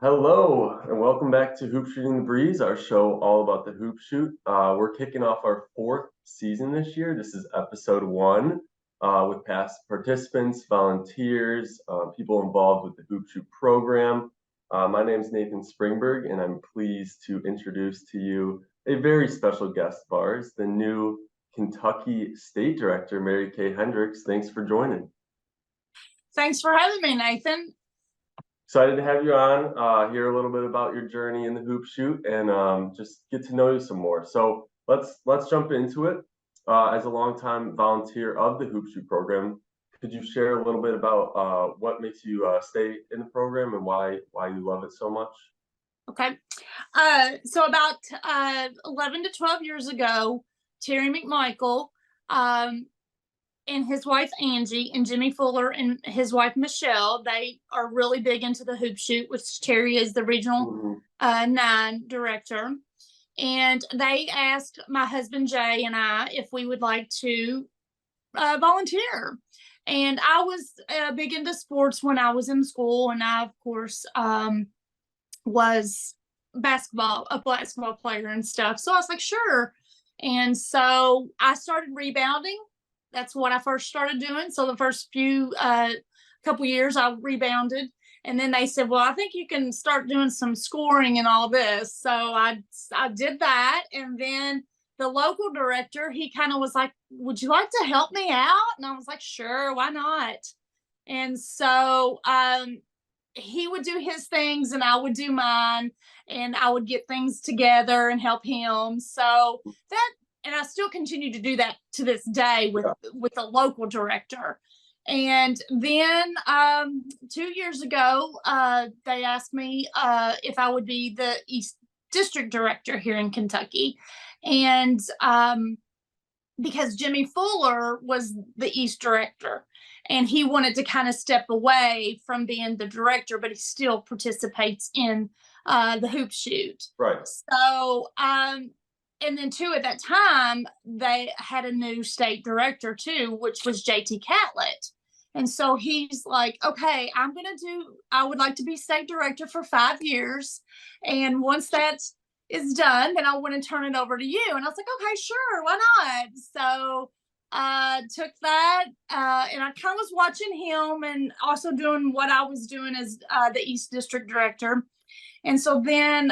Hello, and welcome back to Hoop Shooting the Breeze, our show all about the hoop shoot. We're kicking off our fourth season this year. This is episode one with past participants, volunteers, people involved with the hoop shoot program. My name is Nathan Springberg, and I'm pleased to introduce to you a very special guest of ours, the new Kentucky State Director, Kay Hendricks. Thanks for joining. Thanks for having me, Nathan. Excited to have you on, hear a little bit about your journey in the hoop shoot, and just get to know you some more. So let's jump into it. As a longtime volunteer of the hoop shoot program, could you share a little bit about what makes you stay in the program and why you love it so much? Okay. So about 11 to 12 years ago, Terry McMichael and his wife Angie and Jimmy Fuller and his wife Michelle, they are really big into the hoop shoot, which Terry is the regional 9 director. And they asked my husband Jay and I if we would like to volunteer. And I was big into sports when I was in school, and I of course was a basketball player and stuff. So I was like, sure. And so I started rebounding. That's what I first started doing. So the first few couple years I rebounded, and then they said, well, I think you can start doing some scoring and all this. So I did that. And then the local director, he kind of was like, would you like to help me out? And I was like, sure, why not? And so he would do his things and I would do mine, and I would get things together and help him. So that, and I still continue to do that to this day with a local director. And then 2 years ago, they asked me if I would be the East District Director here in Kentucky. And because Jimmy Fuller was the East Director, and he wanted to kind of step away from being the director, but he still participates in the hoop shoot. Right. So, and then too, at that time, they had a new state director too, which was JT Catlett. And so he's like, okay, I would like to be state director for 5 years. And once that is done, then I want to turn it over to you. And I was like, okay, sure, why not? So I took that, and I kind of was watching him and also doing what I was doing as the East District Director. And so then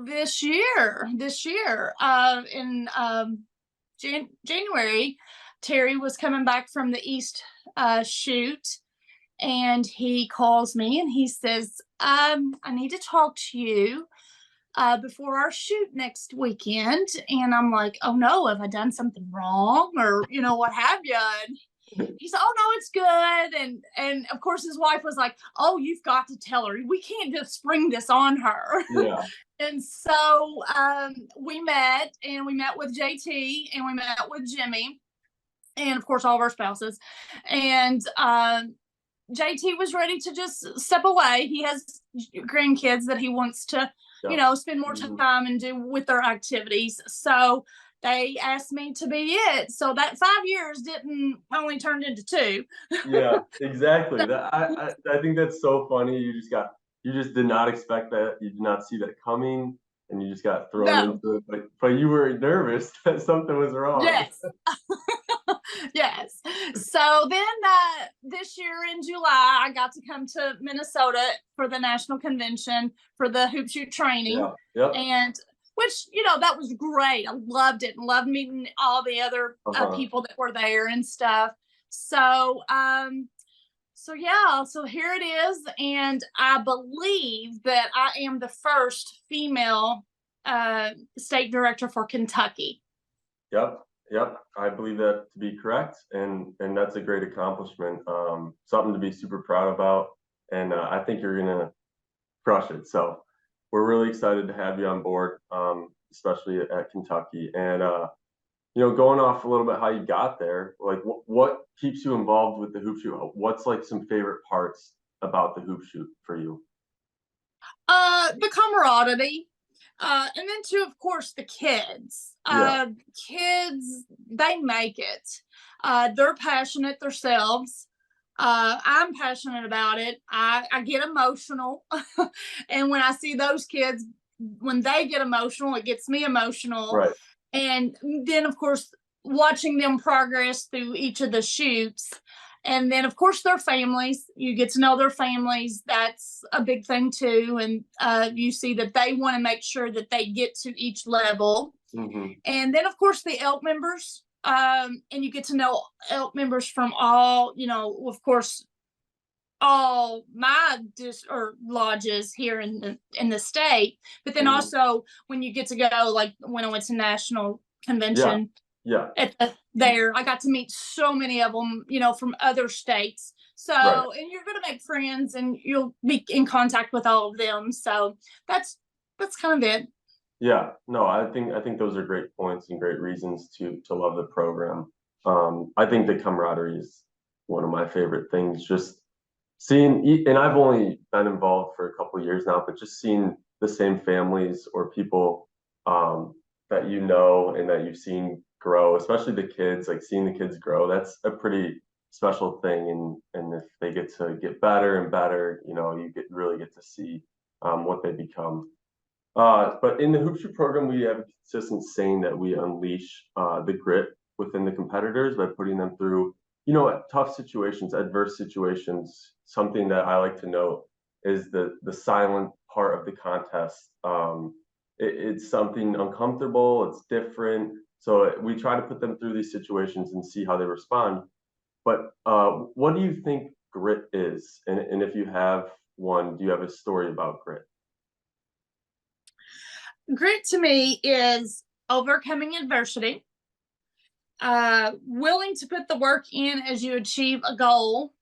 this year in January, Terry was coming back from the East shoot, and he calls me and he says, I need to talk to you before our shoot next weekend. And I'm like, oh no, have I done something wrong, or what have you? And he said, oh no, it's good. And of course his wife was like, oh, you've got to tell her, we can't just spring this on her. Yeah. And so we met with JT, and we met with Jimmy, and of course all of our spouses. And JT was ready to just step away. He has grandkids that he wants to, spend more time and do with their activities. So they asked me to be it. So that 5 years only turned into 2. Yeah, exactly. I think that's so funny. You just did not expect that. You did not see that coming, and you just got thrown into it. But you were nervous that something was wrong. Yes. Yes. So then this year in July, I got to come to Minnesota for the national convention for the hoop shoot training. Yeah. Yep. And which, that was great. I loved it and loved meeting all the other people that were there and stuff. So, so here it is. And I believe that I am the first female state director for Kentucky. Yep, I believe that to be correct, and that's a great accomplishment. Something to be super proud about, and I think you're gonna crush it. So we're really excited to have you on board, especially at Kentucky. And going off a little bit how you got there, like what keeps you involved with the hoop shoot? What's like some favorite parts about the hoop shoot for you? The camaraderie. And then too, of course, the kids. Kids, they make it. They're passionate themselves. I'm passionate about it. I get emotional. And when I see those kids, when they get emotional, it gets me emotional. Right. And then, of course, watching them progress through each of the shoots. And then, of course, their families. You get to know their families. That's a big thing, too. And you see that they want to make sure that they get to each level. Mm-hmm. And then, of course, the elk members. And you get to know elk members from all, of course, all my or lodges here in the state, but then Mm-hmm. also when you get to go, like when I went to national Yeah. convention Yeah. there, I got to meet so many of them, from other states. So, Right. and you're going to make friends and you'll be in contact with all of them. So that's kind of it. Yeah, no, I think those are great points and great reasons to love the program. I think the camaraderie is one of my favorite things. Just seeing, and I've only been involved for a couple of years now, but just seeing the same families or people that you know and that you've seen grow, especially the kids, like seeing the kids grow, that's a pretty special thing. And if they get to get better and better, you really get to see what they become. But in the Hoop Shoot program, we have a consistent saying that we unleash the grit within the competitors by putting them through, tough situations, adverse situations. Something that I like to note is the silent part of the contest. It's something uncomfortable, it's different. So we try to put them through these situations and see how they respond. But what do you think grit is? And if you have one, do you have a story about grit? Grit to me is overcoming adversity, willing to put the work in as you achieve a goal.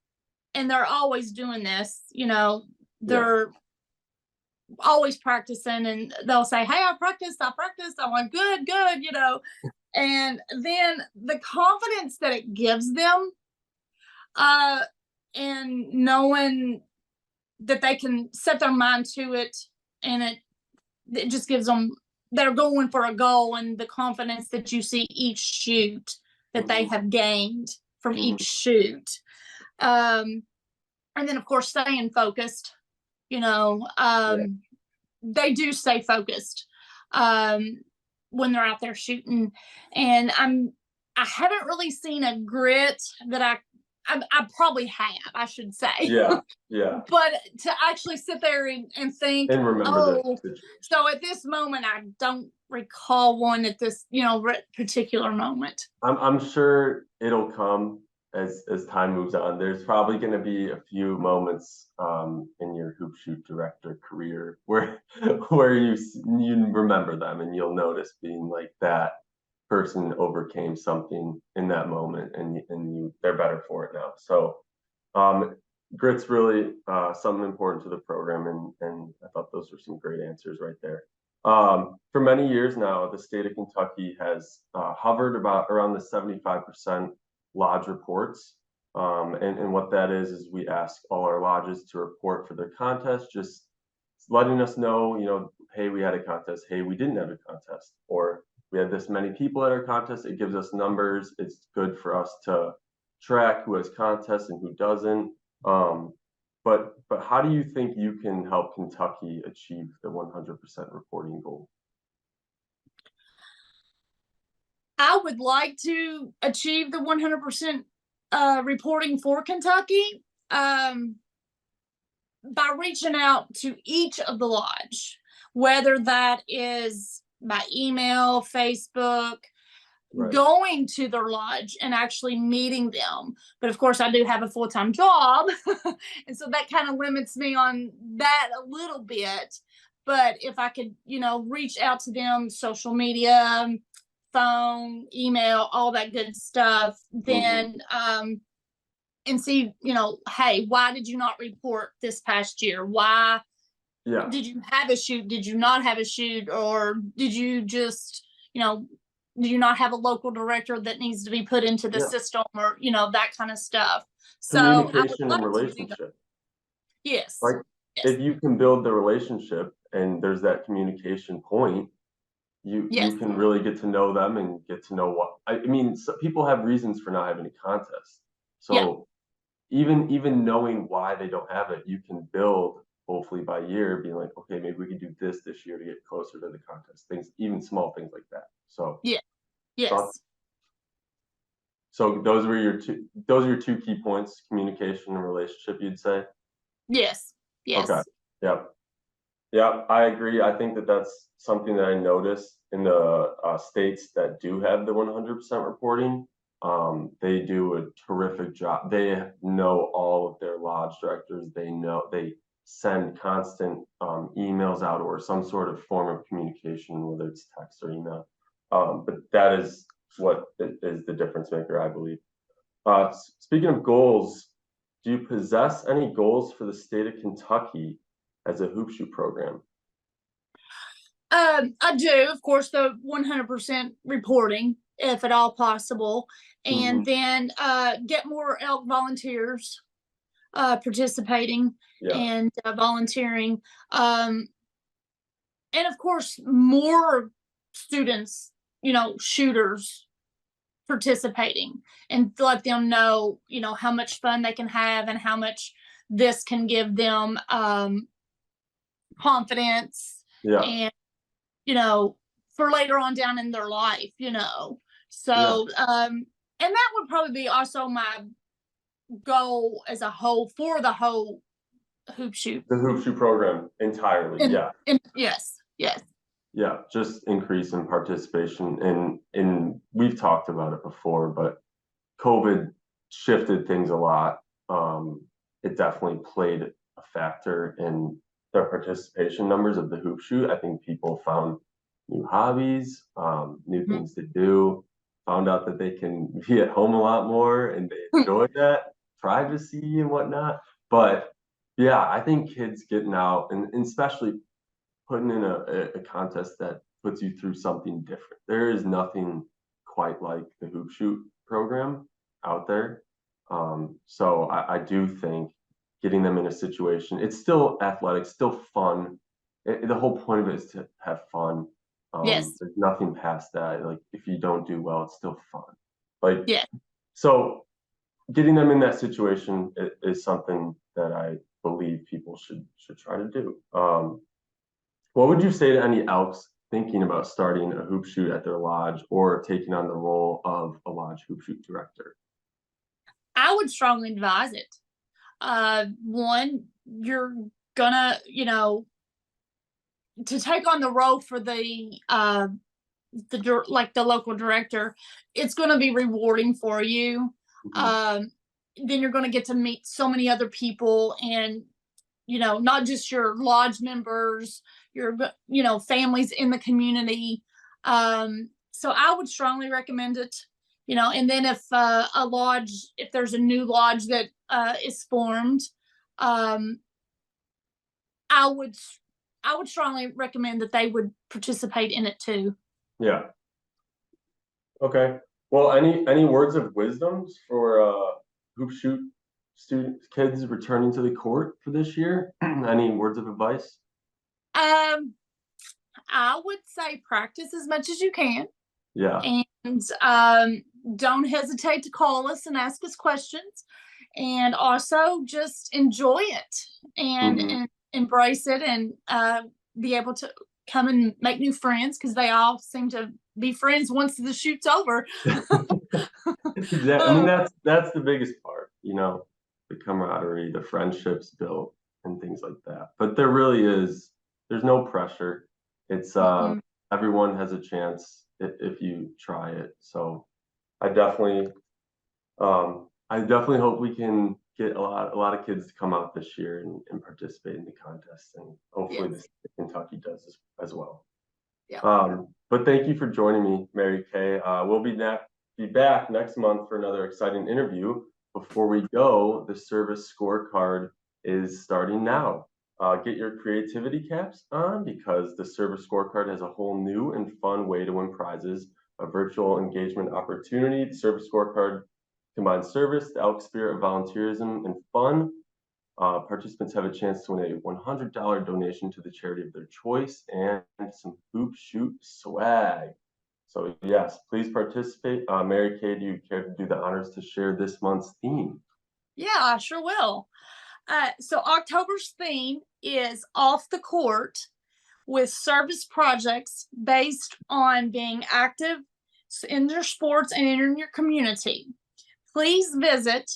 And they're always doing this, Yeah. they're always practicing, and they'll say, "Hey, I practiced. I'm like, good, good," and then the confidence that it gives them, uh, and knowing that they can set their mind to it, and it just gives them, they're going for a goal, and the confidence that you see each shoot that they Hmm. have gained from Hmm. each shoot. Um, and then, of course, staying focused, you know, Yeah. um, they do stay focused um, when they're out there shooting. And I haven't really seen a grit that I probably have, I should say. Yeah. Yeah. But to actually sit there and think, And remember the oh, situation. so at this moment, I don't recall one at this, particular moment. I'm sure it'll come as time moves on. There's probably going to be a few moments in your hoop shoot director career where where you remember them and you'll notice being like that person overcame something in that moment and they're better for it now. So um, grit's really something important to the program, and I thought those were some great answers right there. For many years now, the state of Kentucky has hovered about around the 75% lodge reports. And what that is we ask all our lodges to report for their contest, just letting us know, hey, we had a contest, hey, we didn't have a contest, or we had this many people at our contest. It gives us numbers. It's good for us to track who has contests and who doesn't. Um, but how do you think you can help Kentucky achieve the 100% reporting goal? I would like to achieve the 100% reporting for Kentucky by reaching out to each of the lodge, whether that is by email, Facebook, Right. going to their lodge and actually meeting them. But of course, I do have a full time job. And so that kind of limits me on that a little bit. But if I could, reach out to them, social media, phone, email, all that good stuff, Hmm. then and see, hey, why did you not report this past year? Why Yeah. did you have a shoot? Did you not have a shoot? Or did you just, do you not have a local director that needs to be put into the Yeah. system, or, that kind of stuff? So I would Communication and love to do that. relationship. Yes. Like Yes. if you can build the relationship and there's that communication point, you Yes. can really get to know them and get to know what I mean. So people have reasons for not having a contest. Yeah. So even knowing why they don't have it, you can build hopefully by year, being like, okay, maybe we can do this year to get closer to the contest. Things, even small things like that. So Yeah. thought, Yes. so those are your two key points: communication and relationship, you'd say. Yes. Okay. Yes. Yep. Yeah, I agree. I think that that's something that I noticed in the states that do have the 100% reporting. They do a terrific job. They know all of their lodge directors. They send constant emails out or some sort of form of communication, whether it's text or email. But that is what is the difference maker, I believe. Speaking of goals, do you possess any goals for the state of Kentucky as a hoop shoot program? I do, of course, the 100% reporting, if at all possible, Mhm. and then get more elk volunteers participating Yeah, and volunteering, um, and of course, more students, shooters participating, and let them know, how much fun they can have and how much this can give them confidence yeah, and for later on down in their life. yeah. So, and that would probably be also my goal as a whole for the whole hoop shoot. The hoop shoot program entirely. And, Yeah, and yes, yes, yeah. Just increase in participation, and we've talked about it before, but COVID shifted things a lot. It definitely played a factor in the participation numbers of the hoop shoot. I think people found new hobbies, new mhm, things to do, found out that they can be at home a lot more and they enjoy that privacy and whatnot. But yeah, I think kids getting out and especially putting in a contest that puts you through something different. There is nothing quite like the hoop shoot program out there. So I do think getting them in a situation, it's still athletic, still fun. The whole point of it is to have fun. yes, There's nothing past that. Like if you don't do well, it's still fun. Like yes. so, getting them in that situation is something that I believe people should try to do. What would you say to any Elks thinking about starting a hoop shoot at their lodge or taking on the role of a lodge hoop shoot director? I would strongly advise it. One, you're gonna, to take on the role for the local director, it's going to be rewarding for you. Mhm. Um, then you're going to get to meet so many other people, and not just your lodge members, your families in the community. So I would strongly recommend it. And then if there's a new lodge that is formed, um, I would I would strongly recommend that they would participate in it too. Yeah. Okay. Well, any words of wisdoms for hoop shoot students, kids returning to the court for this year? Any words of advice? Um, I would say practice as much as you can, Yeah. and don't hesitate to call us and ask us questions, and also just enjoy it and Hmm. embrace it, and be able to come and make new friends because they all seem to be friends once the shoot's over. Exactly. I mean, Oh, that's the biggest part, the camaraderie, the friendships built, and things like that. But there really is, there's no pressure. It's mm-mm. everyone has a chance if you try it. So I definitely, I definitely hope we can get a lot of kids to come out this year and participate in the contest, and hopefully the Yes. state of Kentucky does as well. Yeah. But thank you for joining me, Mary Kay. We'll be back next month for another exciting interview. Before we go, the service scorecard is starting now. Get your creativity caps on because the service scorecard has a whole new and fun way to win prizes, a virtual engagement opportunity. The service scorecard combines service, the elk spirit of volunteerism, and fun. Participants have a chance to win a $100 donation to the charity of their choice and some hoop shoot swag. So yes, please participate. Mary Kay, do you care to do the honors to share this month's theme? Yeah, I sure will. So October's theme is off the court with service projects based on being active in your sports and in your community. Please visit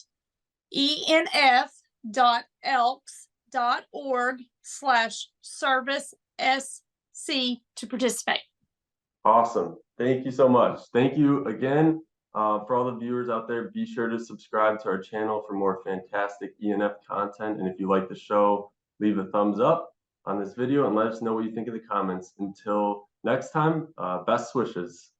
enf.elks.org/service-sc to participate. Awesome. Thank you so much. Thank you again. For all the viewers out there, be sure to subscribe to our channel for more fantastic ENF content. And if you like the show, leave a thumbs up on this video and let us know what you think in the comments. Until next time, best wishes.